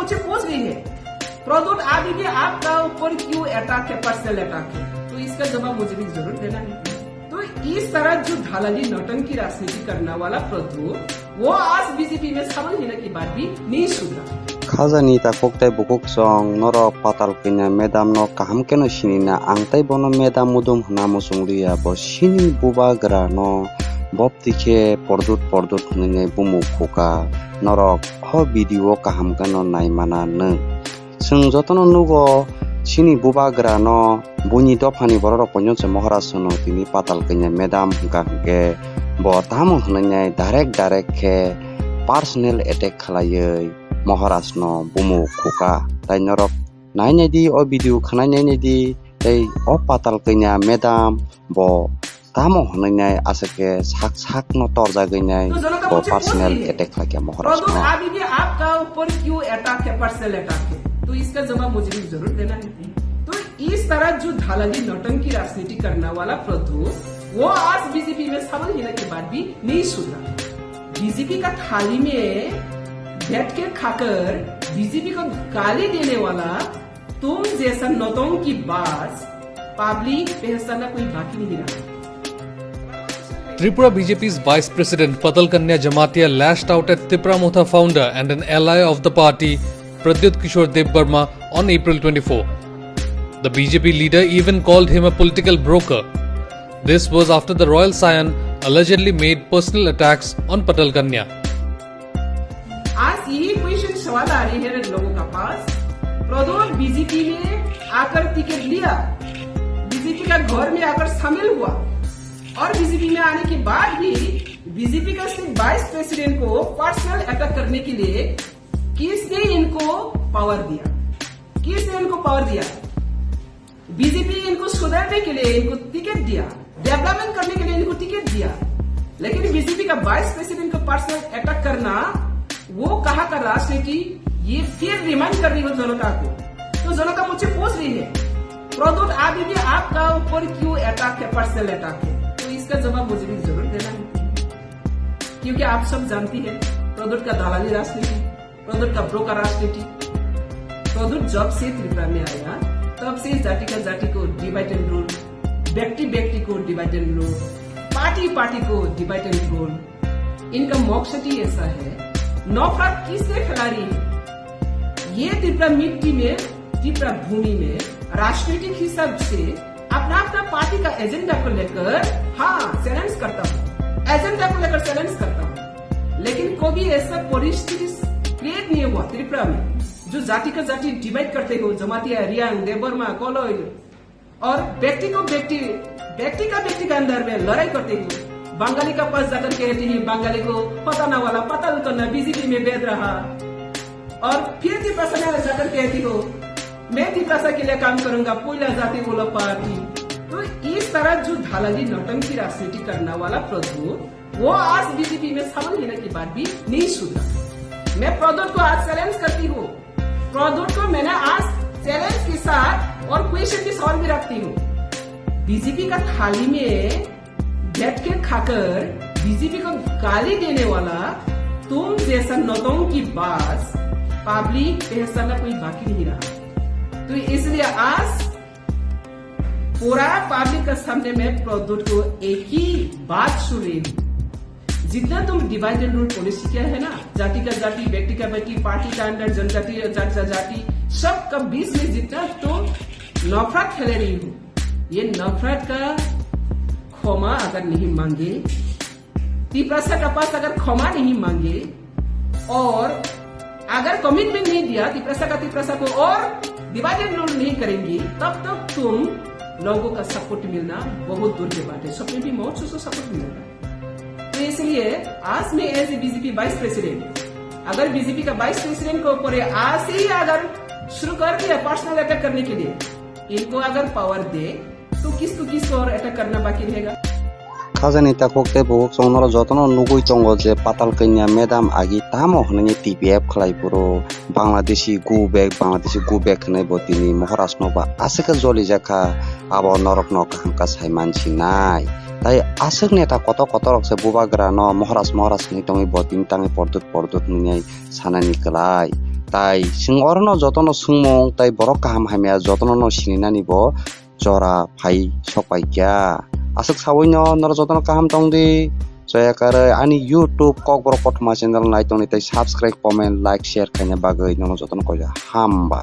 मुझसे पूछ रही है प्रद्युत अभी भी आपका ऊपर क्यों अटैक है, पर्सनल अटैक है, तो इसका जवाब मुझे भी जरूर देना है। तो इस तरह जो ढालाली नौटंकी राजनीति करने वाला प्रद्युत वो आज बीजेपी में शामिल होने के बाद भी नहीं सुधरा। Khazani ta koktai bukuk song norok patal kenya medam no kaham keno sinina angtai bono medam mudum hna musungriya bo sini bubagra no boptike pordut hne bumu khoka norok ho video kaham keno naimana nung sung jotono nugo sini bubagra no buni dofani borok ponjonse moharasno tini patal kenya medam hngke bo tamu hne direct ke personal attack khalayoi Maharashno bumu kuka tai norok nainai di o video khanai nainai di tai o patal kenya medam bo tamo hnainai asake sak no torja gainai bo personal attack lagya Maharashno। अभी भी आपका ऊपर क्यों attack है, personal attack है, तो इसका जवाब मुझे भी जरूर देना है। तो इस तरह जो ढालाली नौटंकी राजनीति करने वाला प्रद्युत वो आज बीजेपी में शामिल होने के बाद भी नहीं सुधरा। बीजेपी का थाली में बैठ के खाकर बीजेपी को गाली देने वाला तुम जैसा नौटंकी बाज पब्लिक पहचानना कोई बाकी नहीं रहा। Tripura BJP's Vice President Patal Kanya Jamatia lashed out at Tipramotha founder and an ally of the party, Pradyut Kishore Debbarma, on April 24. The BJP leader even called him a political broker. This was after the royal scion allegedly made personal attacks on Patal Kanya. आज यही question सवाल आ रही है लोगों का पास, Pradyut BJP में आकर ticket लिया, बीजेपी का घर में आकर शामिल हुआ और बीजेपी में आने के बाद भी बीजेपी का सिर्फ वाइस प्रेसिडेंट को पर्सनल अटैक करने के लिए किसने इनको पावर दिया, किसने इनको पावर दिया? बीजेपी इनको सुधारने के लिए इनको टिकट दिया, डेवलपमेंट करने के लिए इनको टिकट दिया, लेकिन बीजेपी का वाइस प्रेसिडेंट को पर्सनल अटैक करना वो कहा का राजनीति, ये फिर रिमाइंड कर रही हो जनता को। तो जनता मुझसे पूछ रही है प्रद्युत अभी भी आपका ऊपर क्यों अटैक है, पर्सनल अटैक है, तो इसका जवाब मुझे भी जरूर देना है। क्योंकि आप सब जानती है प्रद्युत का दलाली राजनीति, प्रद्युत का ब्रोकर राजनीति। प्रद्युत जब से त्रिपुरा में आया तब से जाति को डिवाइड एंड रूल, व्यक्ति को डिवाइड एंड रूल, पार्टी को डिवाइड एंड रूल। इनका मकसद ही ऐसा है, नफरत किससे फैला रही है? ये त्रिपुरा मिट्टी में, त्रिपुरा भूमि में राजनीतिक हिसाब से अपना पार्टी का एजेंडा को लेकर चैलेंज करता हूँ, एजेंडा को लेकर चैलेंज करता हूँ, लेकिन कभी ऐसा परिस्थिति क्रिएट नहीं हुआ त्रिपुरा में जो जाति का जाति डिवाइड करते हो, जमातिया, रियांग, देबर्मा, कोलोई, और व्यक्ति का व्यक्ति का अंदर में लड़ाई करते हो। बंगाली का पास जाकर कहती है बंगाली को पता वाला पता करना बीजेपी में भेद रहा, और फिर तिप्रासा में जाकर कहती हो मैं तिप्रासा के लिए काम करूंगा, पुला जाति बोला पार्टी। तो इस तरह जो ढालाली नौटंकी राजनीति करने वाला प्रद्युत वो आज बीजेपी में शामिल होने के बाद भी नहीं सुधरा। मैं प्रद्युत को आज चैलेंज करती हूँ, प्रद्युत को मैंने आज चैलेंज के साथ और क्वेश्चन के सवाल भी रखती हूँ। बीजेपी का थाली में बैठ के खाकर बीजेपी को गाली देने वाला तुम जैसा नौटंकी बाज पब्लिक पहचानना कोई बाकी नहीं रहा। तो इसलिए आज पूरा पब्लिक का सामने में प्रद्युत को एक ही बात सुन रही हूँ, जितना तुम डिवाइड एंड रूल पॉलिसी किया है ना, जाति का जाति, व्यक्ति का व्यक्ति, पार्टी का अंदर, जनजाति जाति, सब का बीच में जितना तुम नफरत फैला रही हो, ये नफरत का क्षमा अगर नहीं मांगे, तिप्रासा का पास अगर क्षमा नहीं मांगे और अगर कमिटमेंट नहीं दिया तिप्रासा को और डिवाइड एंड रूल नहीं करेंगे, तब तक तुम लोगों का सपोर्ट मिलना बहुत दूर की बात है। सपने भी बहुत से सपोर्ट मिलेगा। तो इसलिए आज मैं as a BJP vice president, अगर बीजेपी का वाइस प्रेसिडेंट को ऊपर आज से ही अगर शुरू कर दिया पर्सनल अटैक करने के लिए, इनको अगर पावर दे तो किसको और अटैक करना बाकी रहेगा। Khazani ta koktai bukuk song noro jotono nugui tongo je Patal Kenya medam agi tamo hnaini TPF khlai puro Bangladeshi go back hnai bo tini Maharashno ba aseka joli jaka abo norok no kaham ka saiman sinai tai asek neta koto rok se bubagra no Maharashni tongi bo tin tangi pordut ngai sanani klai tai sing orono jotono sungmung tai borok kaham hamya jotono no sininani bo jora phai sokpai kya asuk sawoino nor jotono kaham tongdi joyakare ani YouTube kok borok kothoma channel nai tongni tai subscribe comment like share khaina bagui nono jotono koja hamba.